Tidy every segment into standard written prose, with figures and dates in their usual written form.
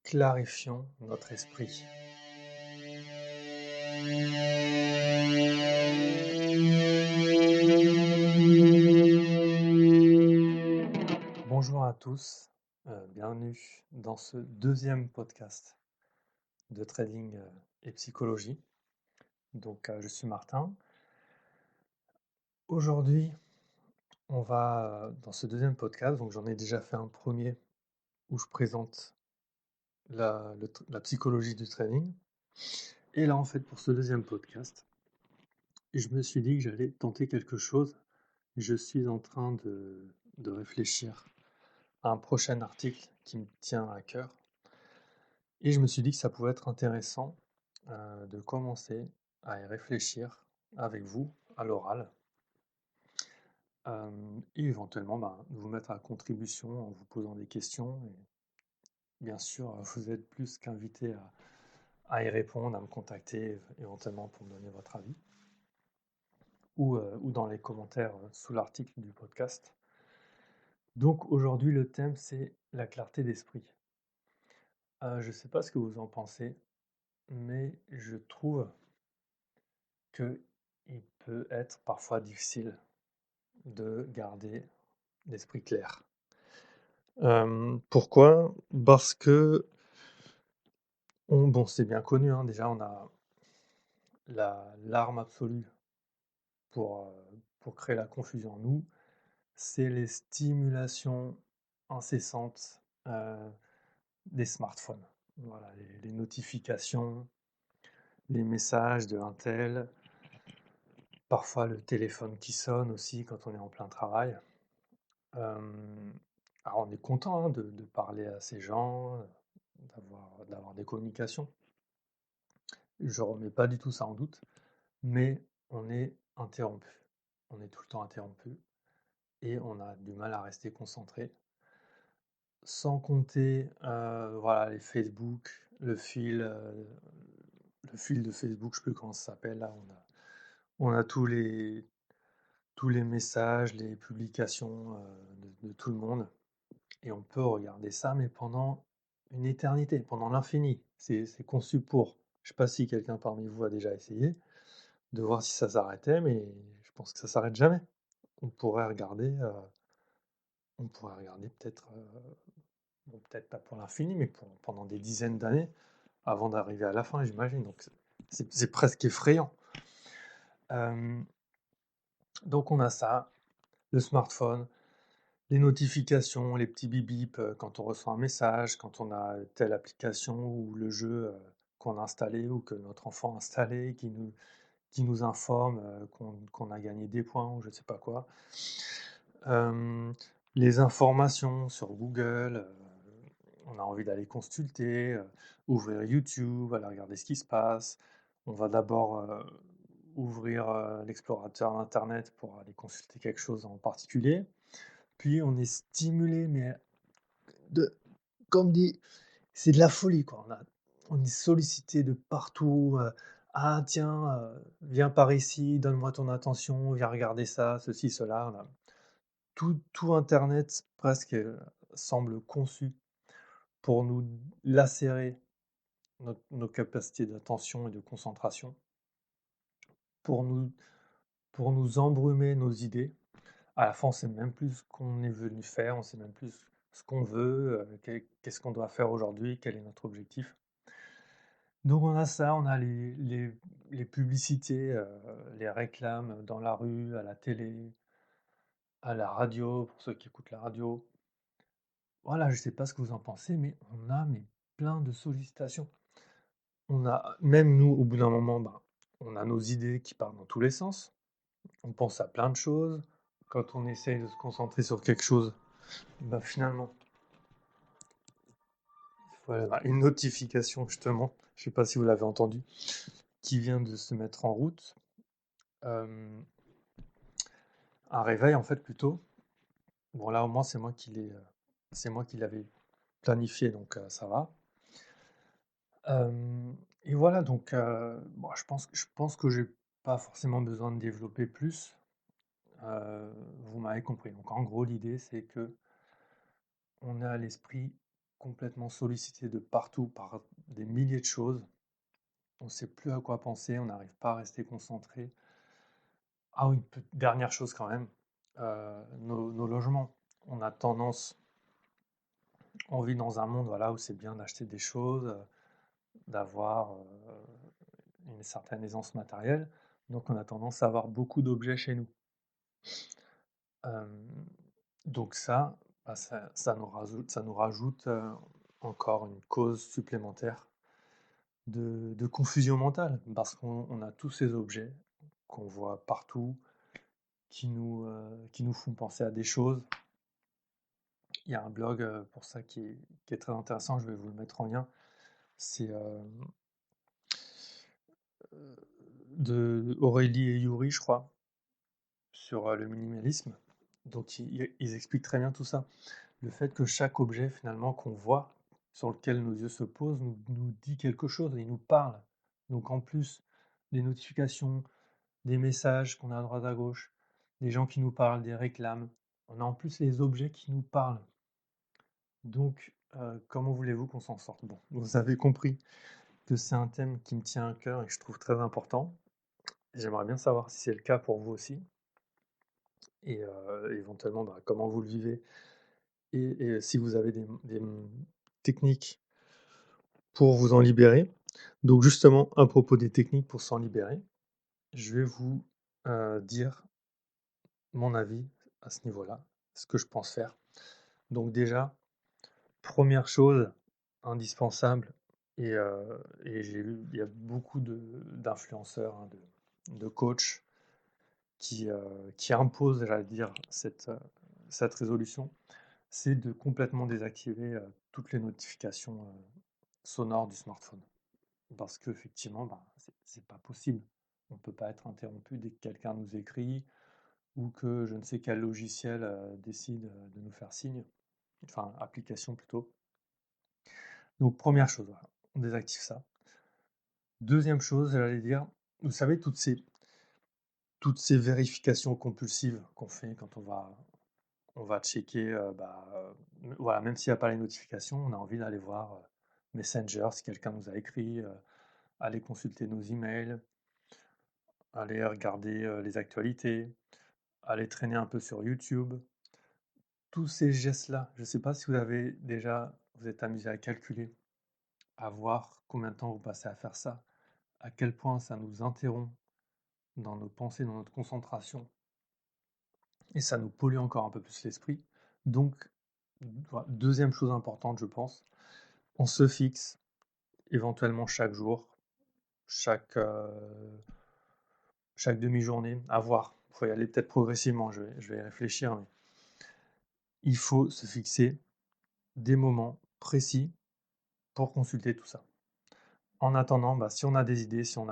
Clarifions notre esprit. Bonjour à tous, bienvenue dans ce deuxième podcast de trading et psychologie. Je suis Martin. Aujourd'hui, on va dans ce deuxième podcast, donc j'en ai déjà fait un premier où je présente la psychologie du trading. Et là, en fait, pour ce deuxième podcast, je me suis dit que j'allais tenter quelque chose. Je suis en train de réfléchir à un prochain article qui me tient à cœur. Et je me suis dit que ça pouvait être intéressant de commencer à y réfléchir avec vous à l'oral et éventuellement de vous mettre à contribution en vous posant des questions. Et bien sûr, vous êtes plus qu'invité à y répondre, à me contacter éventuellement pour me donner votre avis ou dans les commentaires sous l'article du podcast. Donc aujourd'hui, le thème, c'est la clarté d'esprit. Je ne sais pas ce que vous en pensez, mais je trouve qu'il peut être parfois difficile de garder l'esprit clair. Pourquoi? Parce que, bon, c'est bien connu, hein, déjà, on a l'arme absolue pour créer la confusion en nous, c'est les stimulations incessantes des smartphones. Voilà, les notifications, les messages de un tel, parfois le téléphone qui sonne aussi quand on est en plein travail. Alors on est content, hein, de parler à ces gens, d'avoir des communications. Je remets pas du tout ça en doute, mais on est interrompu. On est tout le temps interrompu et on a du mal à rester concentré. Sans compter, voilà, les Facebook, le fil de Facebook, je sais plus comment ça s'appelle là, on a tous les messages, les publications, de tout le monde. Et on peut regarder ça, mais pendant une éternité, pendant l'infini. C'est conçu pour. Je ne sais pas si quelqu'un parmi vous a déjà essayé de voir si ça s'arrêtait, mais je pense que ça s'arrête jamais. On pourrait regarder, peut-être, bon, peut-être pas pour l'infini, mais pendant des dizaines d'années avant d'arriver à la fin, j'imagine. Donc c'est presque effrayant. Euh, donc on a ça, le smartphone, les notifications, les petits bip bip quand on reçoit un message, quand on a telle application ou le jeu qu'on a installé ou que notre enfant a installé, qui nous informe qu'on a gagné des points ou je ne sais pas quoi. Euh, les informations sur Google, on a envie d'aller consulter, ouvrir YouTube, aller regarder ce qui se passe. On va d'abord ouvrir l'explorateur d'Internet pour aller consulter quelque chose en particulier. Puis on est stimulé, mais de, comme dit, c'est de la folie, quoi. On est sollicité de partout. Ah tiens, viens par ici, donne-moi ton attention, viens regarder ça, ceci, cela. Tout Internet presque semble conçu pour nous lacérer nos capacités d'attention et de concentration, pour nous embrumer nos idées. À la fin, on ne sait même plus ce qu'on est venu faire, on ne sait même plus ce qu'on veut, qu'est-ce qu'on doit faire aujourd'hui, quel est notre objectif. Donc on a ça, on a les publicités, les réclames dans la rue, à la télé, à la radio, pour ceux qui écoutent la radio. Voilà, je ne sais pas ce que vous en pensez, mais on a plein de sollicitations. On a, même nous, au bout d'un moment, on a nos idées qui partent dans tous les sens. On pense à plein de choses. Quand on essaye de se concentrer sur quelque chose, finalement, voilà, une notification justement, je ne sais pas si vous l'avez entendu, qui vient de se mettre en route. Euh, un réveil en fait plutôt. Bon là au moins c'est moi qui l'avais planifié donc ça va. Et voilà donc bon, je pense que j'ai pas forcément besoin de développer plus. Vous m'avez compris. Donc en gros l'idée c'est que on a l'esprit complètement sollicité de partout par des milliers de choses. On ne sait plus à quoi penser, on n'arrive pas à rester concentré. Ah oui, dernière chose quand même, nos logements. On a tendance, on vit dans un monde voilà, où c'est bien d'acheter des choses, d'avoir une certaine aisance matérielle. Donc on a tendance à avoir beaucoup d'objets chez nous. Euh, donc ça, bah, ça nous rajoute encore une cause supplémentaire de confusion mentale, parce qu'on a tous ces objets qu'on voit partout, qui nous font penser à des choses. Il y a un blog pour ça qui est très intéressant, je vais vous le mettre en lien. C'est de Aurélie et Yuri, je crois, sur le minimalisme. Donc ils expliquent très bien tout ça. Le fait que chaque objet finalement qu'on voit, sur lequel nos yeux se posent, nous dit quelque chose, il nous parle. Donc en plus, des notifications, des messages qu'on a à droite à gauche, des gens qui nous parlent, des réclames, on a en plus les objets qui nous parlent. Donc comment voulez-vous qu'on s'en sorte? Bon, vous avez compris que c'est un thème qui me tient à cœur et que je trouve très important. J'aimerais bien savoir si c'est le cas pour vous aussi et éventuellement, bah, comment vous le vivez et si vous avez des techniques pour vous en libérer. Donc justement, à propos des techniques pour s'en libérer, je vais vous, dire mon avis à ce niveau-là, ce que je pense faire. Donc déjà, première chose indispensable et j'ai vu, il y a beaucoup d'influenceurs, hein, de coachs qui imposent, j'allais dire, cette résolution, c'est de complètement désactiver, toutes les notifications, sonores du smartphone. Parce qu'effectivement, ben, c'est pas possible. On ne peut pas être interrompu dès que quelqu'un nous écrit ou que je ne sais quel logiciel, décide, de nous faire signe, enfin application plutôt. Donc première chose, voilà, on désactive ça. Deuxième chose, j'allais dire, vous savez toutes ces vérifications compulsives qu'on fait quand on va checker, voilà, même s'il y a pas les notifications, on a envie d'aller voir, Messenger si quelqu'un nous a écrit, aller consulter nos emails, aller regarder, les actualités, aller traîner un peu sur YouTube. Tous ces gestes-là, je ne sais pas si vous êtes amusé à calculer, à voir combien de temps vous passez à faire ça, à quel point ça nous interrompt dans nos pensées, dans notre concentration et ça nous pollue encore un peu plus l'esprit. Donc, voilà, 2e chose importante, je pense, on se fixe éventuellement chaque jour, chaque demi-journée, à voir. Il faut y aller peut-être progressivement, je vais y réfléchir, mais il faut se fixer des moments précis pour consulter tout ça. En attendant, bah, si on a des idées, si on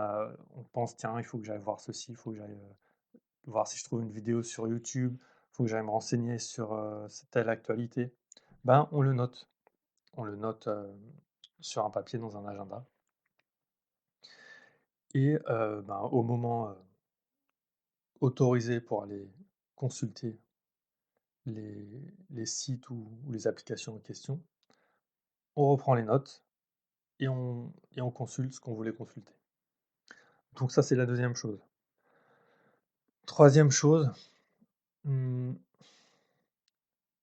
pense, tiens, il faut que j'aille voir ceci, il faut que j'aille voir si je trouve une vidéo sur YouTube, il faut que j'aille me renseigner sur telle actualité, ben, on le note. On le note sur un papier dans un agenda. Et ben, au moment autorisé pour aller consulter les sites ou les applications en question, on reprend les notes et on consulte ce qu'on voulait consulter. Donc ça, c'est la 2e chose. 3e chose, mmh,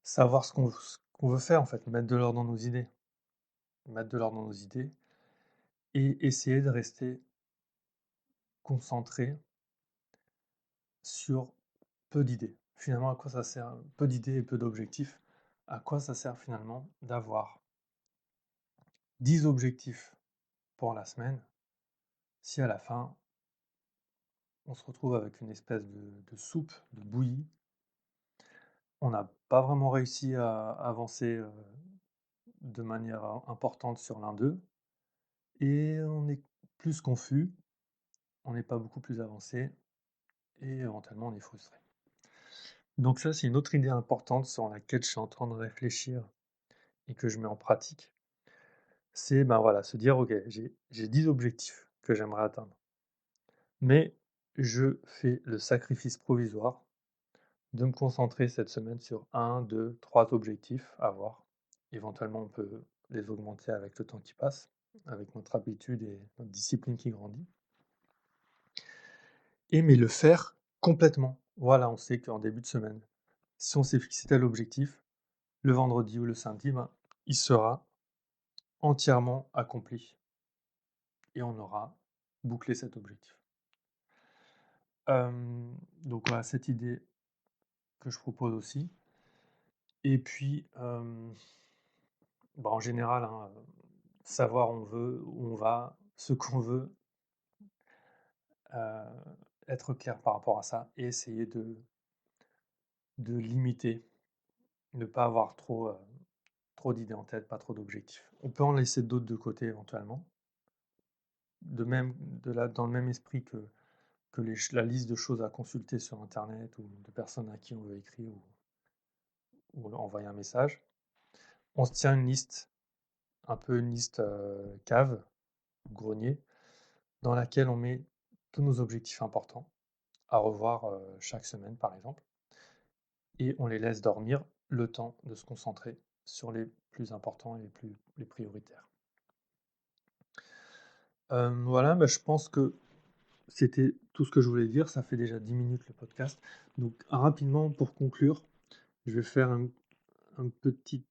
savoir ce qu'on veut faire en fait, mettre de l'ordre dans nos idées. Mettre de l'ordre dans nos idées et essayer de rester concentré sur peu d'idées. Finalement, à quoi ça sert? Peu d'idées et peu d'objectifs. À quoi ça sert finalement d'avoir 10 objectifs pour la semaine si à la fin on se retrouve avec une espèce de soupe, de bouillie. On n'a pas vraiment réussi à avancer de manière importante sur l'un d'eux et on est plus confus, on n'est pas beaucoup plus avancé et éventuellement on est frustré. Donc ça, c'est une autre idée importante sur laquelle je suis en train de réfléchir et que je mets en pratique. C'est ben voilà, se dire: «OK, j'ai 10 objectifs que j'aimerais atteindre, mais je fais le sacrifice provisoire de me concentrer cette semaine sur un, 2, 3 objectifs à voir». Éventuellement, on peut les augmenter avec le temps qui passe, avec notre habitude et notre discipline qui grandit. Mais le faire complètement. Voilà, on sait qu'en début de semaine, si on s'est fixé tel objectif, le vendredi ou le samedi, ben, il sera entièrement accompli et on aura bouclé cet objectif. Donc voilà, cette idée que je propose aussi. Et puis, bah, en général, hein, savoir où on va, ce qu'on veut, heu, être clair par rapport à ça et essayer de limiter, ne pas avoir trop d'idées en tête, pas trop d'objectifs. On peut en laisser d'autres de côté éventuellement, dans le même esprit que la liste de choses à consulter sur internet ou de personnes à qui on veut écrire ou envoyer un message. On se tient une liste, un peu une liste, cave ou grenier, dans laquelle on met tous nos objectifs importants à revoir, chaque semaine par exemple et on les laisse dormir le temps de se concentrer sur les plus importants et les prioritaires. Voilà, bah, je pense que c'était tout ce que je voulais dire. Ça fait déjà 10 minutes le podcast. Donc rapidement pour conclure, je vais faire un petit,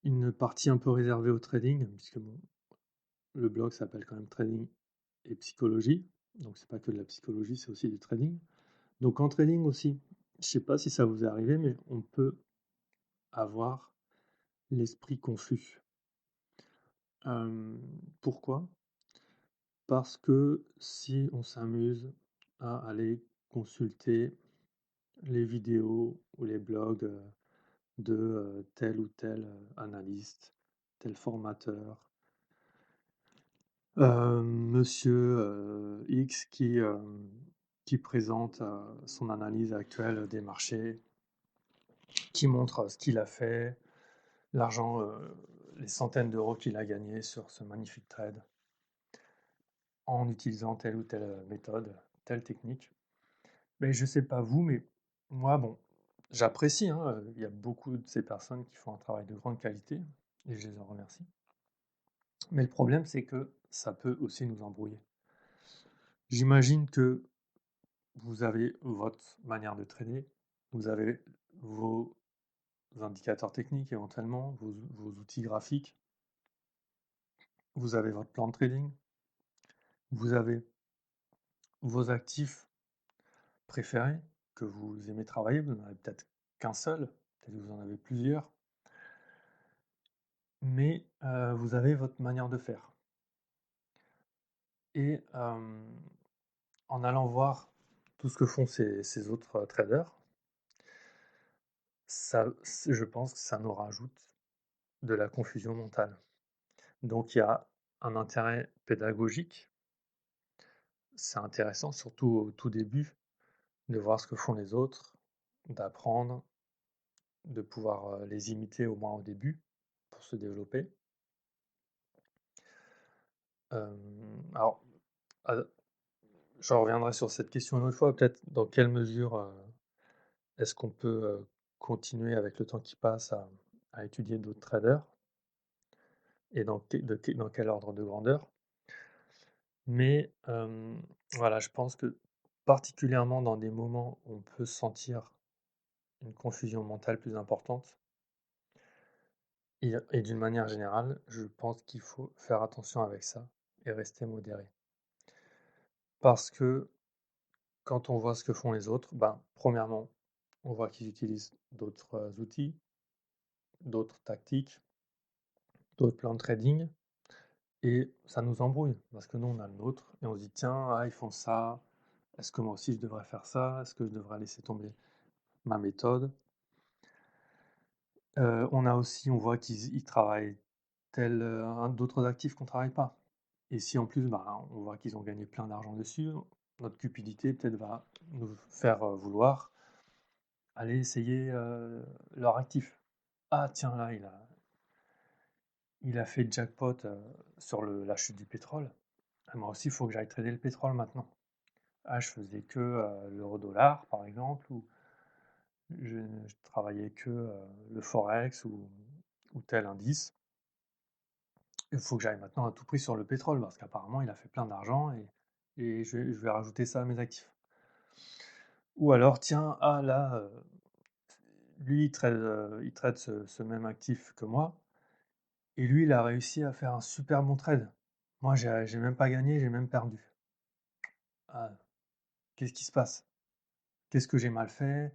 une partie un peu réservée au trading puisque bon, le blog s'appelle quand même Trading et psychologie, donc c'est pas que de la psychologie, c'est aussi du trading. Donc en trading aussi, je sais pas si ça vous est arrivé, mais on peut avoir l'esprit confus. Pourquoi? Parce que si on s'amuse à aller consulter les vidéos ou les blogs, de, tel ou tel, analyste, tel formateur, monsieur, X qui présente, son analyse actuelle des marchés, qui montre ce qu'il a fait, l'argent, les centaines d'euros qu'il a gagnés sur ce magnifique trade en utilisant telle ou telle méthode, telle technique. Mais je sais pas vous, mais moi, bon, j'apprécie, hein, il y a beaucoup de ces personnes qui font un travail de grande qualité et je les en remercie. Mais le problème, c'est que ça peut aussi nous embrouiller. J'imagine que vous avez votre manière de trader, vous avez vos indicateurs techniques éventuellement, vos outils graphiques, vous avez votre plan de trading, vous avez vos actifs préférés que vous aimez travailler, vous n'en avez peut-être qu'un seul, peut-être que vous en avez plusieurs, mais vous avez votre manière de faire. Et en allant voir tout ce que font ces autres traders, je pense que ça nous rajoute de la confusion mentale. Donc il y a un intérêt pédagogique, c'est intéressant, surtout au tout début, de voir ce que font les autres, d'apprendre, de pouvoir les imiter au moins au début pour se développer. Alors, je reviendrai sur cette question une autre fois, peut-être dans quelle mesure est-ce qu'on peut continuer avec le temps qui passe à étudier d'autres traders et dans quel ordre de grandeur. Mais voilà, je pense que particulièrement dans des moments où on peut sentir une confusion mentale plus importante et d'une manière générale, je pense qu'il faut faire attention avec ça et rester modéré. Parce que quand on voit ce que font les autres, ben, premièrement, on voit qu'ils utilisent d'autres outils, d'autres tactiques, d'autres plans de trading et ça nous embrouille parce que nous, on a le nôtre et on se dit: «Tiens, ah, ils font ça, est-ce que moi aussi je devrais faire ça? Est-ce que je devrais laisser tomber ma méthode?» On voit qu'ils travaillent d'autres actifs qu'on ne travaille pas et si en plus, bah, on voit qu'ils ont gagné plein d'argent dessus, notre cupidité peut-être va nous faire, vouloir aller essayer, leur actif. «Ah tiens là, il a fait jackpot, sur la chute du pétrole. Ah moi aussi il faut que j'aille trader le pétrole maintenant. Ah je faisais que, l'euro-dollar par exemple ou je travaillais que, le forex ou ou tel indice. Il faut que j'aille maintenant à tout prix sur le pétrole parce qu'apparemment il a fait plein d'argent et je vais rajouter ça à mes actifs. Ou alors, tiens, ah là, lui il trade ce même actif que moi et lui il a réussi à faire un super bon trade. Moi j'ai même pas gagné, j'ai même perdu. Ah, qu'est-ce qui se passe? Qu'est-ce que j'ai mal fait?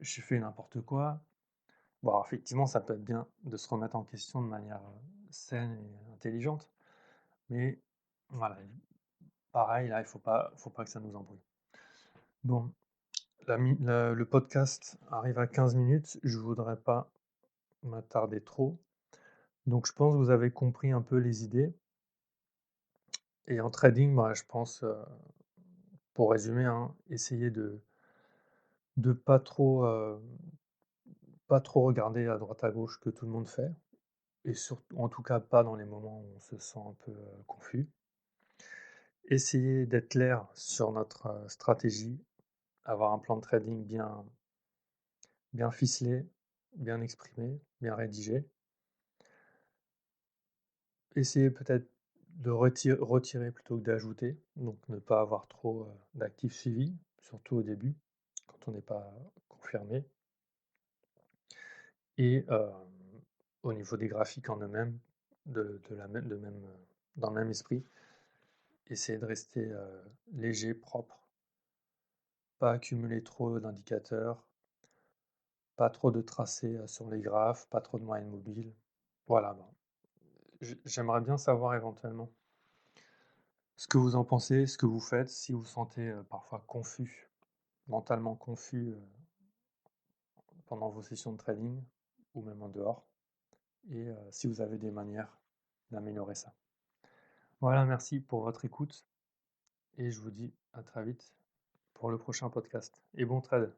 J'ai fait n'importe quoi? Bon, alors effectivement, ça peut être bien de se remettre en question de manière, saine et intelligente, mais voilà, pareil, là, il faut pas que ça nous embrouille. Bon, le podcast arrive à 15 minutes, je voudrais pas m'attarder trop, donc je pense que vous avez compris un peu les idées et en trading, bah, je pense, pour résumer, hein, essayez de pas trop regarder à droite à gauche que tout le monde fait et surtout en tout cas pas dans les moments où on se sent un peu, confus. Essayer d'être clair sur notre, stratégie, avoir un plan de trading bien ficelé, bien exprimé, bien rédigé. Essayer peut-être de retirer plutôt que d'ajouter, donc ne pas avoir trop, d'actifs suivis, surtout au début, quand on n'est pas confirmé et au niveau des graphiques en eux-mêmes, de la même de même, dans le même esprit, essayer de rester, léger, propre, pas accumuler trop d'indicateurs. Pas trop de tracés, sur les graphes, pas trop de moyennes mobiles. Voilà, ben, j'aimerais bien savoir éventuellement ce que vous en pensez, ce que vous faites, si vous vous sentez, parfois confus, mentalement confus, pendant vos sessions de trading ou même en dehors et si vous avez des manières d'améliorer ça. Voilà, merci pour votre écoute et je vous dis à très vite pour le prochain podcast et bon trade.